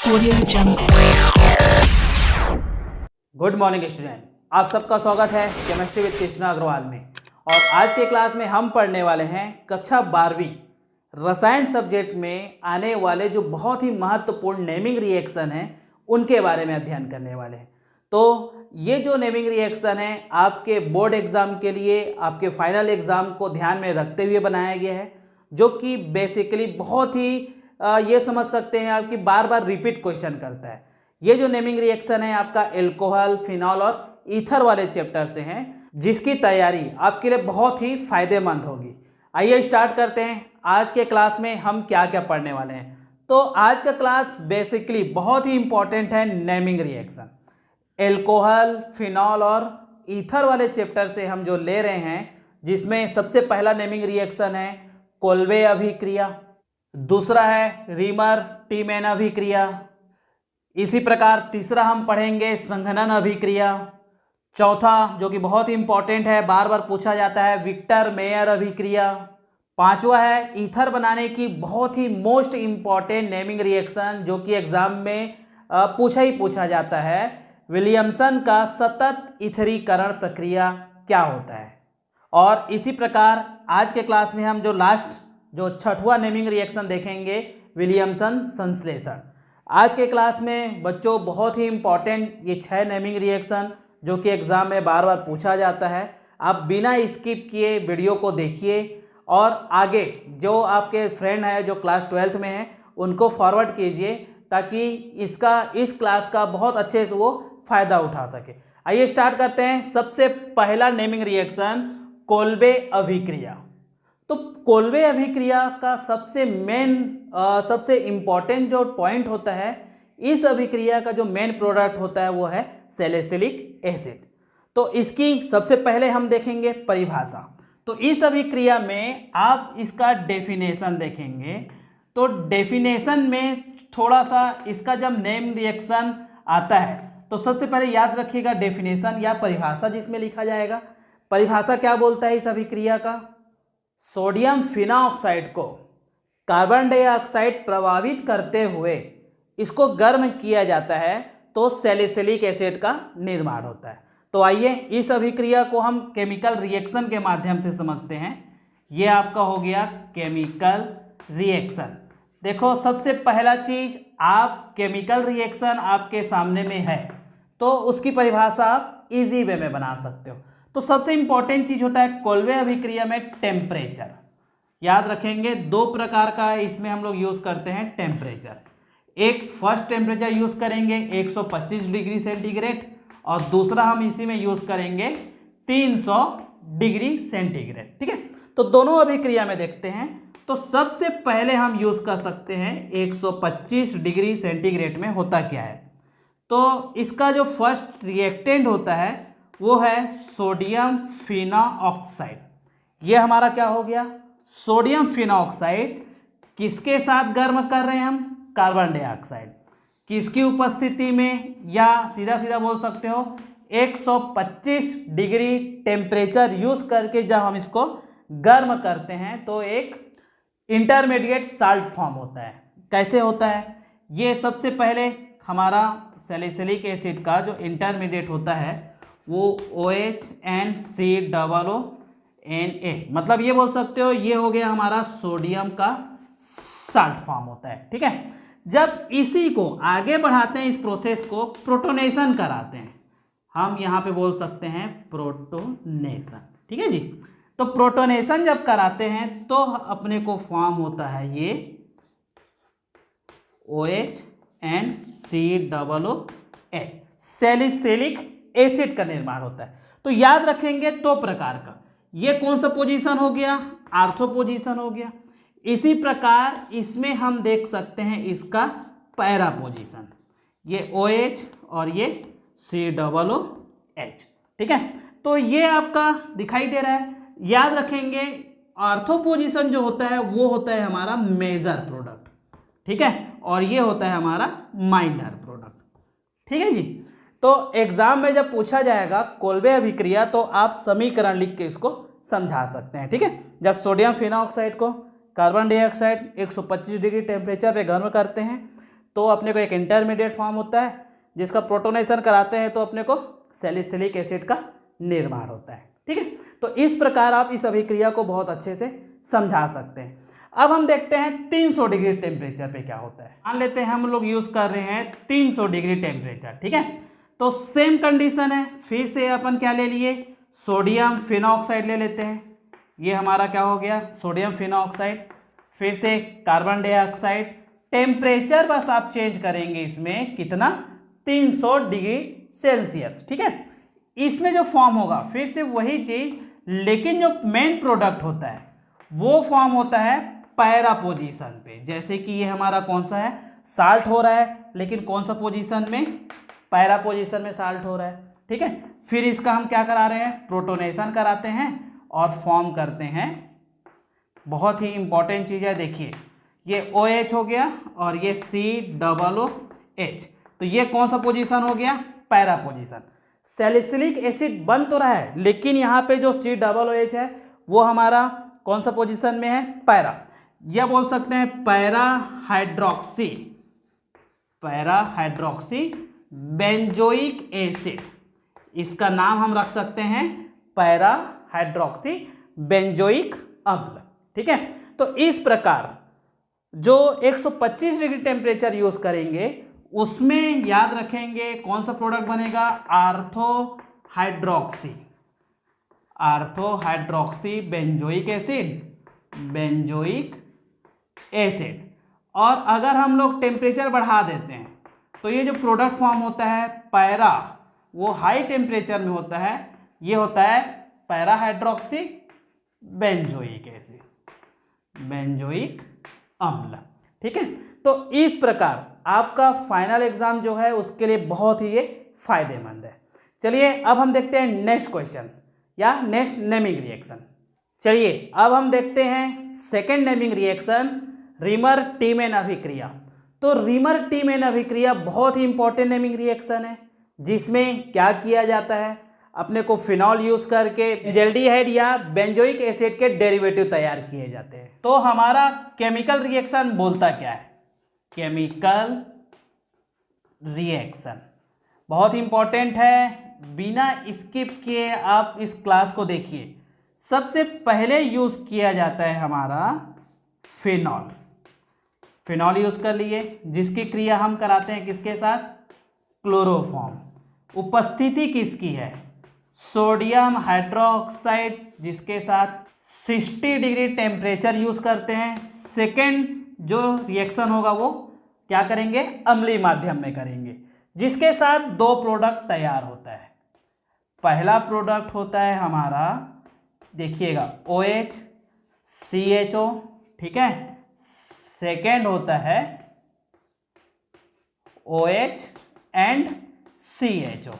Audio Jungle. Good morning student, आप सबका स्वागत है केमिस्ट्री विद कृष्णा अग्रवाल में। और आज के क्लास में हम पढ़ने वाले हैं कक्षा 12वीं रसायन सब्जेक्ट में आने वाले जो बहुत ही महत्वपूर्ण नेमिंग रिएक्शन हैं उनके बारे में अध्ययन करने वाले हैं। तो ये जो नेमिंग रिएक्शन है आपके बोर्ड एग्जाम के लिए, आपके फाइनल एग्जाम को ध्यान में रखते हुए बनाया गया है, जो कि बेसिकली बहुत ही ये समझ सकते हैं आपकी बार बार रिपीट क्वेश्चन करता है। ये जो नेमिंग रिएक्शन है आपका एल्कोहल, फिनॉल और ईथर वाले चैप्टर से हैं, जिसकी तैयारी आपके लिए बहुत ही फायदेमंद होगी। आइए स्टार्ट करते हैं। आज के क्लास में हम क्या क्या पढ़ने वाले हैं। तो आज का क्लास बेसिकली बहुत ही इंपॉर्टेंट है। नेमिंग रिएक्शन एल्कोहल, फिनॉल और ईथर वाले चैप्टर से हम जो ले रहे हैं, जिसमें सबसे पहला नेमिंग रिएक्शन है कोल्बे अभिक्रिया, दूसरा है रीमर टीमैन अभिक्रिया, इसी प्रकार तीसरा हम पढ़ेंगे संघनन अभिक्रिया, चौथा जो कि बहुत ही इंपॉर्टेंट है, बार बार पूछा जाता है, विक्टर मेयर अभिक्रिया, पांचवा है ईथर बनाने की बहुत ही मोस्ट इंपॉर्टेंट नेमिंग रिएक्शन जो कि एग्जाम में पूछा जाता है, विलियमसन का सतत ईथरीकरण प्रक्रिया क्या होता है। और इसी प्रकार आज के क्लास में हम जो छठवां नेमिंग रिएक्शन देखेंगे, विलियमसन संश्लेषण। आज के क्लास में बच्चों बहुत ही इंपॉर्टेंट ये 6 नेमिंग रिएक्शन जो कि एग्ज़ाम में बार बार पूछा जाता है, आप बिना स्किप किए वीडियो को देखिए और आगे जो आपके फ्रेंड हैं जो क्लास 12th में हैं उनको फॉरवर्ड कीजिए, ताकि इस क्लास का बहुत अच्छे से वो फ़ायदा उठा सके। आइए स्टार्ट करते हैं। सबसे पहला नेमिंग रिएक्शन कोल्बे अभिक्रिया। तो कोल्बे अभिक्रिया का सबसे इम्पॉर्टेंट जो पॉइंट होता है, इस अभिक्रिया का जो मेन प्रोडक्ट होता है वो है सैलिसिलिक एसिड। तो इसकी सबसे पहले हम देखेंगे परिभाषा। तो इस अभिक्रिया में आप इसका डेफिनेशन देखेंगे। तो डेफिनेशन में थोड़ा सा इसका जब नेम रिएक्शन आता है तो सबसे पहले याद रखिएगा डेफिनेशन या परिभाषा जिसमें लिखा जाएगा। परिभाषा क्या बोलता है इस अभिक्रिया का? सोडियम फिनॉक्साइड को कार्बन डाइऑक्साइड प्रभावित करते हुए इसको गर्म किया जाता है तो सैलिसिलिक एसिड का निर्माण होता है। तो आइए इस अभिक्रिया को हम केमिकल रिएक्शन के माध्यम से समझते हैं। ये आपका हो गया केमिकल रिएक्शन। देखो सबसे पहला चीज, आप केमिकल रिएक्शन आपके सामने में है तो उसकी परिभाषा आप इजी वे में बना सकते हो। तो सबसे इंपॉर्टेंट चीज होता है कोल्बे अभिक्रिया में टेम्परेचर। याद रखेंगे 2 प्रकार का इसमें हम लोग यूज करते हैं टेम्परेचर। एक फर्स्ट टेम्परेचर यूज करेंगे 125 डिग्री सेंटीग्रेड और दूसरा हम इसी में यूज करेंगे 300 डिग्री सेंटीग्रेड। ठीक है, तो दोनों अभिक्रिया में देखते हैं। तो सबसे पहले हम यूज कर सकते हैं 125 डिग्री सेंटीग्रेड में होता क्या है। तो इसका जो फर्स्ट रिएक्टेंट होता है वो है सोडियम फिनॉक्साइड। ये हमारा क्या हो गया? सोडियम फिनॉक्साइड किसके साथ गर्म कर रहे हैं हम? Carbon dioxide. किसकी उपस्थिति में? या सीधा सीधा बोल सकते हो 125 डिग्री टेम्परेचर यूज करके जब हम इसको गर्म करते हैं तो एक इंटरमीडिएट साल्ट फॉर्म होता है। कैसे होता है? ये सबसे पहले हमारा सैलिसिलिक एसिड का जो इंटरमीडिएट होता है वो OHNCOONA, मतलब ये बोल सकते हो ये हो गया हमारा सोडियम का साल्ट फॉर्म होता है। ठीक है, जब इसी को आगे बढ़ाते हैं, इस प्रोसेस को प्रोटोनेशन कराते हैं, हम यहाँ पे बोल सकते हैं प्रोटोनेशन। ठीक है जी, तो प्रोटोनेशन जब कराते हैं तो अपने को फॉर्म होता है ये OHNCOOH, सैलिसिलिक एसिड का निर्माण होता है। तो याद रखेंगे 2 प्रकार का। ये कौन सा पोजीशन हो गया? आर्थो पोजीशन हो गया। इसी प्रकार इसमें हम देख सकते हैं इसका पैरा पोजीशन, ये OH और ये COOH। ठीक है, तो ये आपका दिखाई दे रहा है। याद रखेंगे आर्थो पोजीशन जो होता है वो होता है हमारा मेजर प्रोडक्ट। ठीक है, और ये होता है हमारा माइनर प्रोडक्ट। ठीक है जी, तो एग्जाम में जब पूछा जाएगा कोल्बे अभिक्रिया तो आप समीकरण लिख के इसको समझा सकते हैं। ठीक है, जब सोडियम फिनॉक्साइड को कार्बन डाइऑक्साइड 125 डिग्री टेम्परेचर पे गर्म करते हैं तो अपने को एक इंटरमीडिएट फॉर्म होता है जिसका प्रोटोनेशन कराते हैं तो अपने को सैलिसिलिक एसिड का निर्माण होता है। ठीक है, तो इस प्रकार आप इस अभिक्रिया को बहुत अच्छे से समझा सकते हैं। अब हम देखते हैं 300 डिग्री टेम्परेचर पे क्या होता है। मान लेते हैं हम लोग यूज कर रहे हैं 300 डिग्री टेम्परेचर। ठीक है, तो सेम कंडीशन है, फिर से अपन क्या ले लिए, सोडियम फिनॉक्साइड ले लेते हैं। ये हमारा क्या हो गया, सोडियम फिनॉक्साइड, फिर से कार्बन डाइऑक्साइड। टेम्परेचर बस आप चेंज करेंगे इसमें, कितना, 300 डिग्री सेल्सियस। ठीक है, इसमें जो फॉर्म होगा फिर से वही चीज, लेकिन जो मेन प्रोडक्ट होता है वो फॉर्म होता है पैरा पोजीशन पे। जैसे कि ये हमारा कौन सा है, साल्ट हो रहा है, लेकिन कौन सा पोजीशन में, पैरा पोजीशन में साल्ट हो रहा है। ठीक है, फिर इसका हम क्या करा रहे हैं, प्रोटोनेशन कराते हैं और फॉर्म करते हैं। बहुत ही इंपॉर्टेंट चीज़ है, देखिए ये OH हो गया और ये COOH, तो ये कौन सा पोजीशन हो गया, पैरा पोजीशन। सैलिसिलिक एसिड बन तो रहा है, लेकिन यहाँ पे जो COOH है वो हमारा कौन सा पोजीशन में है, पैरा। यह बोल सकते हैं पैरा हाइड्रोक्सी बेंजोइक एसिड, इसका नाम हम रख सकते हैं पैरा हाइड्रोक्सी बेंजोइक अम्ल। ठीक है, तो इस प्रकार जो 125 डिग्री टेम्परेचर यूज करेंगे उसमें याद रखेंगे कौन सा प्रोडक्ट बनेगा, आर्थोहाइड्रोक्सी बेंजोइक एसिड। और अगर हम लोग टेम्परेचर बढ़ा देते हैं तो ये जो प्रोडक्ट फॉर्म होता है पैरा, वो हाई टेम्परेचर में होता है, ये होता है para hydroxy benzoic acid, benzoic अम्ल। ठीक है, तो इस प्रकार आपका फाइनल एग्जाम जो है उसके लिए बहुत ही ये फायदेमंद है। चलिए अब हम देखते हैं नेक्स्ट क्वेश्चन या नेक्स्ट नेमिंग रिएक्शन। चलिए अब हम देखते हैं second naming reaction, reamer Tiemann अभिक्रिया। तो रीमर टीमेन अभिक्रिया बहुत ही इंपॉर्टेंट नेमिंग रिएक्शन है, जिसमें क्या किया जाता है, अपने को फिनॉल यूज करके बेंजल्डिहाइड या बेंजोइक एसिड के डेरिवेटिव तैयार किए जाते हैं। तो हमारा केमिकल रिएक्शन बोलता क्या है, केमिकल रिएक्शन बहुत इंपॉर्टेंट है, बिना स्किप किए आप इस क्लास को देखिए। सबसे पहले यूज किया जाता है हमारा फिनॉल यूज कर लिए, जिसकी क्रिया हम कराते हैं किसके साथ, क्लोरोफॉर्म। उपस्थिति किसकी है, सोडियम हाइड्रोक्साइड, जिसके साथ 60 डिग्री टेम्परेचर यूज करते हैं। सेकेंड जो रिएक्शन होगा वो क्या करेंगे, अम्लीय माध्यम में करेंगे, जिसके साथ दो प्रोडक्ट तैयार होता है। पहला प्रोडक्ट होता है हमारा, देखिएगा OH CHO, ठीक है। सेकेंड होता है OH एंड CHO।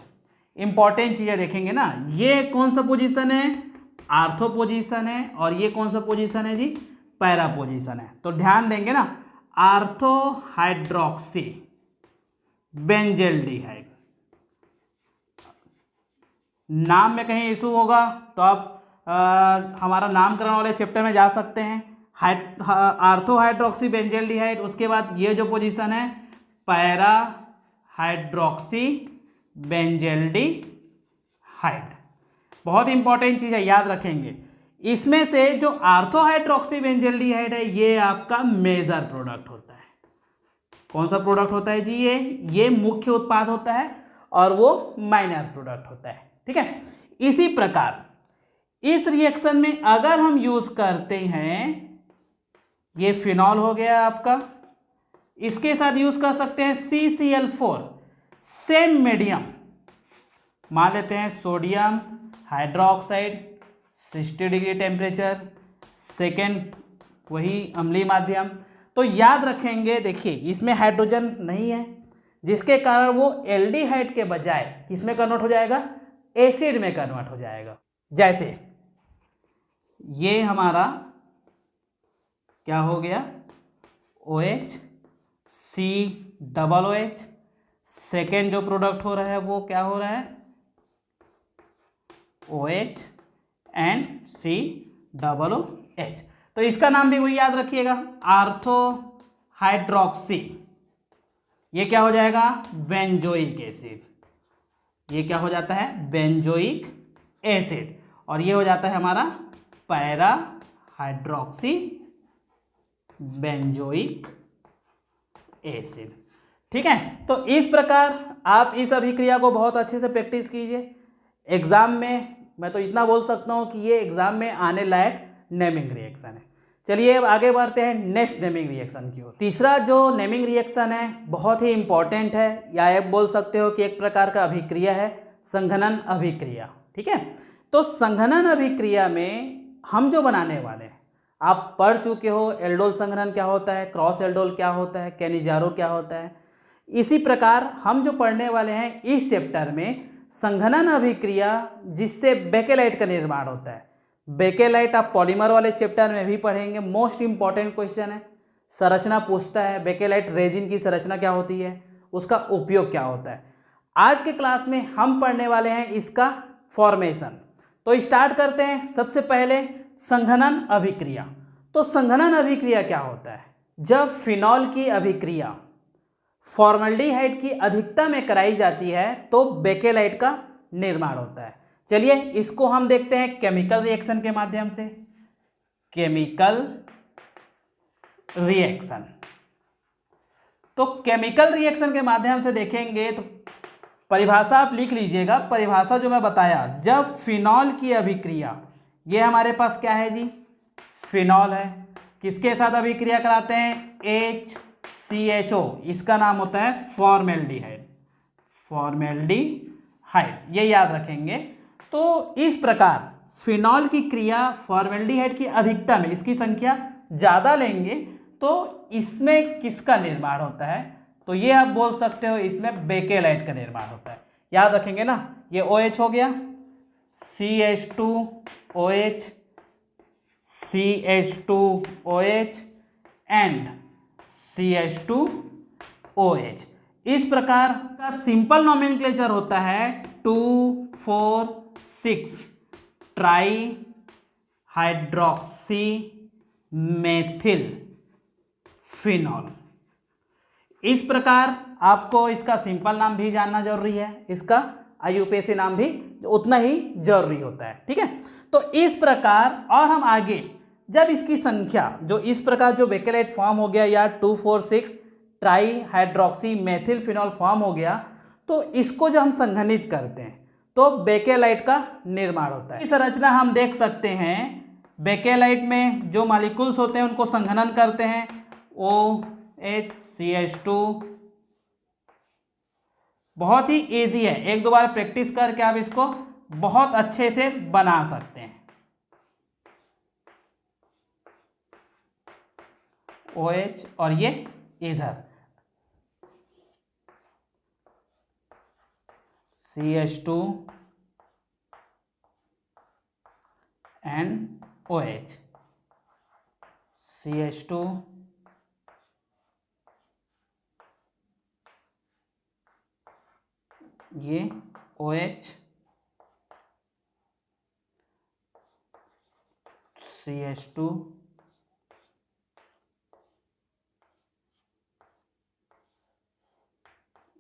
इंपॉर्टेंट चीजें देखेंगे ना, ये कौन सा पोजीशन है, आर्थो पोजीशन है, और ये कौन सा पोजीशन है जी, पैरा पोजीशन है। तो ध्यान देंगे ना, आर्थो हाइड्रोक्सी बेंजल्डिहाइड, नाम में कहीं इशू होगा तो आप हमारा नामकरण वाले चैप्टर में जा सकते हैं। आर्थो हाइड्रोक्सी बेंजल्डिहाइड, उसके बाद ये जो पोजीशन है पैरा हाइड्रोक्सी बेंजल्डिहाइड, बहुत इंपॉर्टेंट चीज़ है, याद रखेंगे। इसमें से जो आर्थो हाइड्रोक्सी बेंजल्डिहाइड है ये आपका मेजर प्रोडक्ट होता है। कौन सा प्रोडक्ट होता है जी, ये मुख्य उत्पाद होता है और वो माइनर प्रोडक्ट होता है, ठीक है। इसी प्रकार इस रिएक्शन में अगर हम यूज करते हैं, ये फिनॉल हो गया आपका, इसके साथ यूज कर सकते हैं CCl4, सेम मीडियम, मान लेते हैं sodium hydroxide 60 degree temperature, second वही अम्लीय माध्यम। तो याद रखेंगे, देखिए इसमें हाइड्रोजन नहीं है, जिसके कारण वो एल्डिहाइड के बजाय किसमें कन्वर्ट हो जाएगा, एसिड में कन्वर्ट हो जाएगा। जैसे ये हमारा क्या हो गया, OH COOH, सेकेंड जो प्रोडक्ट हो रहा है वो क्या हो रहा है, OH एंड COOH। तो इसका नाम भी वही याद रखिएगा, आर्थो हाइड्रोक्सी ये क्या हो जाएगा, बेंजोइक एसिड। ये क्या हो जाता है, बेंजोइक एसिड। और ये हो जाता है हमारा पैरा हाइड्रोक्सी बेंजोइक एसिड। ठीक है, तो इस प्रकार आप इस अभिक्रिया को बहुत अच्छे से प्रैक्टिस कीजिए। एग्जाम में मैं तो इतना बोल सकता हूँ कि ये एग्जाम में आने लायक नेमिंग रिएक्शन है। चलिए अब आगे बढ़ते हैं नेक्स्ट नेमिंग रिएक्शन की ओर। तीसरा जो नेमिंग रिएक्शन है बहुत ही इंपॉर्टेंट है, या आप बोल सकते हो कि एक प्रकार का अभिक्रिया है, संघनन अभिक्रिया। ठीक है, तो संघनन अभिक्रिया में हम जो बनाने वाले हैं, आप पढ़ चुके हो एल्डोल संघनन क्या होता है, क्रॉस एल्डोल क्या होता है, कैनिजारो क्या होता है। इसी प्रकार हम जो पढ़ने वाले हैं इस चैप्टर में संघनन अभिक्रिया जिससे बेकेलाइट का निर्माण होता है। बेकेलाइट आप पॉलीमर वाले चैप्टर में भी पढ़ेंगे, मोस्ट इंपॉर्टेंट क्वेश्चन है। संरचना पूछता है बेकेलाइट रेजिन की संरचना क्या होती है, उसका उपयोग क्या होता है। आज के क्लास में हम पढ़ने वाले हैं इसका फॉर्मेशन। तो स्टार्ट करते हैं। सबसे पहले संघनन अभिक्रिया। तो संघनन अभिक्रिया क्या होता है, जब फिनॉल की अभिक्रिया फॉर्मल्डिहाइड की अधिकता में कराई जाती है तो बेकेलाइट का निर्माण होता है। चलिए इसको हम देखते हैं केमिकल रिएक्शन के माध्यम से। केमिकल रिएक्शन, तो केमिकल रिएक्शन के माध्यम से देखेंगे तो परिभाषा आप लिख लीजिएगा। परिभाषा जो मैं बताया, जब फिनॉल की अभिक्रिया, ये हमारे पास क्या है जी, फिनॉल है, किसके साथ अभिक्रिया कराते हैं, HCHO, इसका नाम होता है फॉर्मेल्डिहाइड। फॉर्मेल्डिहाइड ये याद रखेंगे। तो इस प्रकार फिनॉल की क्रिया फॉर्मेल्डिहाइड की अधिकता में, इसकी संख्या ज़्यादा लेंगे तो इसमें किसका निर्माण होता है, तो ये आप बोल सकते हो इसमें बेकेलाइट का निर्माण होता है। याद रखेंगे ना, ये OH हो गया, CH2OH, CH2OH एंड CH2OH। इस प्रकार का सिंपल नोमेनक्लेचर होता है 2,4,6 ट्राई हाइड्रोक्सी मेथिल फिनॉल। इस प्रकार आपको इसका सिंपल नाम भी जानना जरूरी है, इसका IUPAC नाम भी उतना ही जरूरी होता है। ठीक है, तो इस प्रकार और हम आगे जब इसकी संख्या जो इस प्रकार जो बेकेलाइट फॉर्म हो गया या 2,4,6 try hydroxy methyl phenol form हो गया, तो इसको जब हम संघनित करते हैं तो बेकेलाइट का निर्माण होता है। इस संरचना हम देख सकते हैं, बेकेलाइट में जो मॉलिक्यूल्स होते हैं उनको संघनन करते हैं, OHCH2। बहुत ही इजी है, एक दो बार प्रैक्टिस करके आप इसको बहुत अच्छे से बना सकते हैं। OH और ये इधर CH2 एंड OH, CH2 ये OH, CH2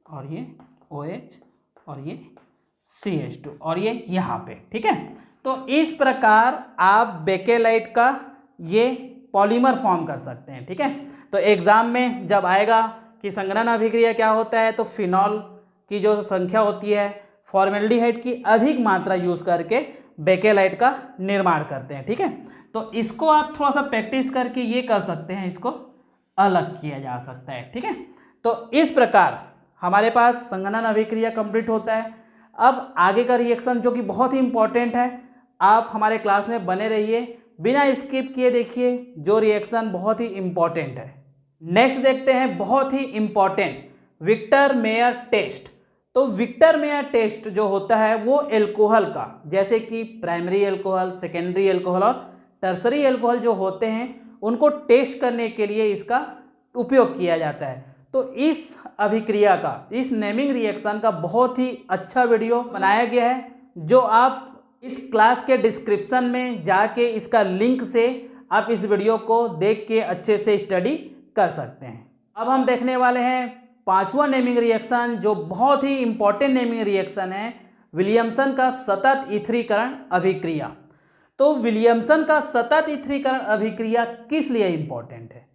और ये OH और ये CH2 और ये यहाँ पे। ठीक है, तो इस प्रकार आप बेकेलाइट का ये पॉलीमर फॉर्म कर सकते हैं। ठीक है, तो एग्जाम में जब आएगा कि संघनन अभिक्रिया क्या होता है, तो फिनॉल की जो संख्या होती है फॉर्मेल्डिहाइड की अधिक मात्रा यूज करके बेकेलाइट का निर्माण करते हैं। ठीक है, तो इसको आप थोड़ा सा प्रैक्टिस करके ये कर सकते हैं, इसको अलग किया जा सकता है। ठीक है, तो इस प्रकार हमारे पास संघनन अभिक्रिया कंप्लीट होता है। अब आगे का रिएक्शन जो कि बहुत ही इंपॉर्टेंट है, आप हमारे क्लास में बने रहिए, बिना स्किप किए देखिए, जो रिएक्शन बहुत ही इंपॉर्टेंट है। नेक्स्ट देखते हैं बहुत ही इंपॉर्टेंट विक्टर मेयर टेस्ट। तो विक्टर मेयर टेस्ट जो होता है वो एल्कोहल का, जैसे कि प्राइमरी एल्कोहल, सेकेंडरी एल्कोहल और टर्सरी एल्कोहल जो होते हैं उनको टेस्ट करने के लिए इसका उपयोग किया जाता है। तो इस अभिक्रिया का, इस नेमिंग रिएक्शन का बहुत ही अच्छा वीडियो बनाया गया है, जो आप इस क्लास के डिस्क्रिप्शन में जाके इसका लिंक से आप इस वीडियो को देख के अच्छे से स्टडी कर सकते हैं। अब हम देखने वाले हैं पांचवा नेमिंग रिएक्शन जो बहुत ही इंपॉर्टेंट नेमिंग रिएक्शन है, विलियमसन का सतत ईथरीकरण अभिक्रिया। तो विलियमसन का सतत ईथरीकरण अभिक्रिया किस लिए इंपॉर्टेंट है?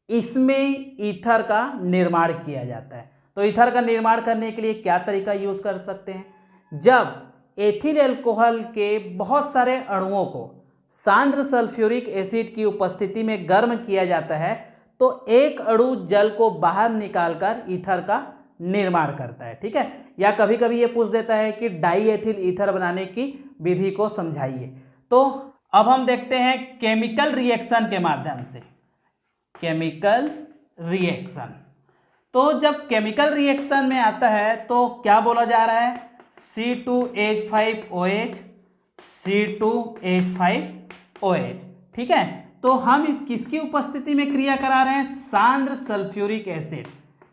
इसमें ईथर का निर्माण किया जाता है। तो ईथर का निर्माण करने के लिए क्या तरीका यूज कर सकते हैं? जब एथिल अल्कोहल के बहुत सारे अणुओं को सांद्र सल्फ्यूरिक एसिड की उपस्थिति में गर्म किया जाता है तो एक अणु जल को बाहर निकालकर ईथर का निर्माण करता है। ठीक है, या कभी कभी ये पूछ देता है कि डाई एथिल ईथर बनाने की विधि को समझाइए। तो अब हम देखते हैं केमिकल रिएक्शन के माध्यम से। केमिकल रिएक्शन, तो जब केमिकल रिएक्शन में आता है तो क्या बोला जा रहा है? C2H5OH C2H5OH। ठीक है, तो हम किसकी उपस्थिति में क्रिया करा रहे हैं? सांद्र सल्फ्यूरिक एसिड।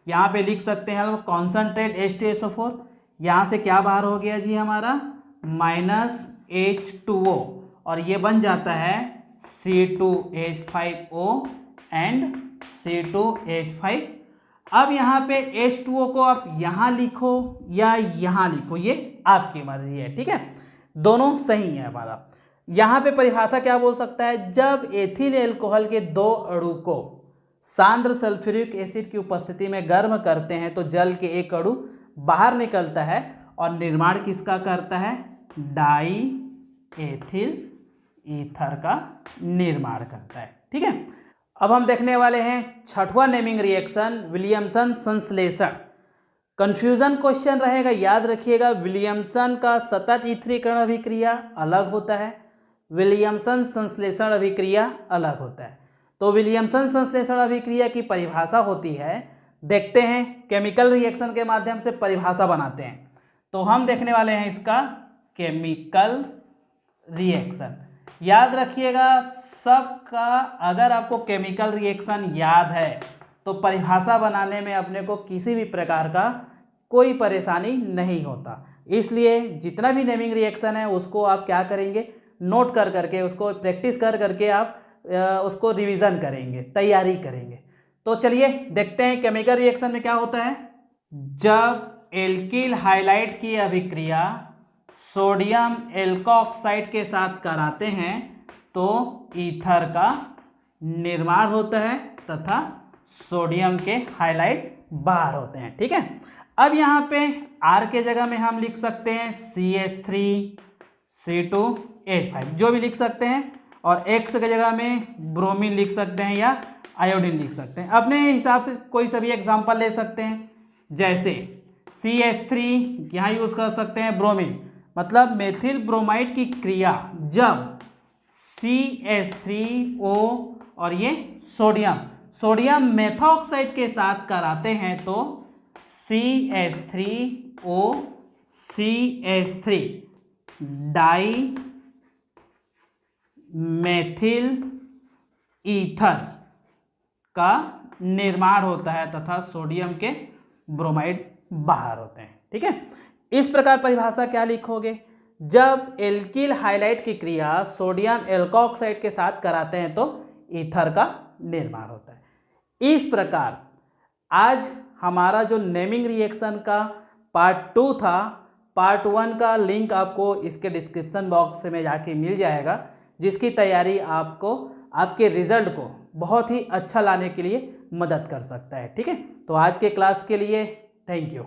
यहाँ पे लिख सकते हैं हम कॉन्सनट्रेट H2SO4। यहाँ से क्या बाहर हो गया जी हमारा? -H2O, और ये बन जाता है C2H5O एंड C2H5। अब यहाँ पे H2O को आप यहाँ लिखो या यहाँ लिखो, ये आपकी मर्जी है। ठीक है, दोनों सही है हमारा। यहाँ पे परिभाषा क्या बोल सकता है? जब एथिल अल्कोहल के दो अणु को सांद्र सल्फ्यूरिक एसिड की उपस्थिति में गर्म करते हैं तो जल के एक अणु बाहर निकलता है और निर्माण किसका करता है? डाई एथिल ईथर का निर्माण करता है। ठीक है, अब हम देखने वाले हैं छठवां नेमिंग रिएक्शन, विलियमसन संश्लेषण। कंफ्यूजन क्वेश्चन रहेगा, याद रखिएगा। विलियमसन का सतत ईथरीकरण अभिक्रिया अलग होता है, विलियमसन संश्लेषण अभिक्रिया अलग होता है। तो विलियमसन संश्लेषण अभिक्रिया की परिभाषा होती है, देखते हैं केमिकल रिएक्शन के माध्यम से परिभाषा बनाते हैं। तो हम देखने वाले हैं इसका केमिकल रिएक्शन। याद रखिएगा सबका, अगर आपको केमिकल रिएक्शन याद है तो परिभाषा बनाने में अपने को किसी भी प्रकार का कोई परेशानी नहीं होता। इसलिए जितना भी नेमिंग रिएक्शन है उसको आप क्या करेंगे? नोट कर करके, उसको प्रैक्टिस कर करके आप उसको रिवीजन करेंगे, तैयारी करेंगे। तो चलिए देखते हैं केमिकल रिएक्शन में क्या होता है। जब एल्किल हाइलाइट की अभिक्रिया सोडियम एल्कोऑक्साइड के साथ कराते हैं तो ईथर का निर्माण होता है तथा सोडियम के हाइलाइट बाहर होते हैं। ठीक है, अब यहाँ पे R के जगह में हम लिख सकते हैं CH3 C2H5, जो भी लिख सकते हैं, और X के जगह में ब्रोमीन लिख सकते हैं या आयोडीन लिख सकते हैं। अपने हिसाब से कोई सा भी एग्जाम्पल ले सकते हैं, जैसे CH3 यहाँ यूज कर सकते हैं ब्रोमीन, मतलब मेथिल ब्रोमाइड की क्रिया जब CH3O और ये सोडियम मेथॉक्साइड के साथ कराते हैं तो CH3O CH3 die methyl ether का निर्माण होता है तथा सोडियम के ब्रोमाइड बाहर होते हैं। ठीक है, इस प्रकार परिभाषा क्या लिखोगे? जब एल्किल हाइलाइट की क्रिया सोडियम एल्कोऑक्साइड के साथ कराते हैं तो ईथर का निर्माण होता है। इस प्रकार आज हमारा जो नेमिंग रिएक्शन का पार्ट 2 था, पार्ट 1 का लिंक आपको इसके डिस्क्रिप्शन बॉक्स में जाके मिल जाएगा, जिसकी तैयारी आपको आपके रिजल्ट को बहुत ही अच्छा लाने के लिए मदद कर सकता है। ठीक है, तो आज के क्लास के लिए थैंक यू।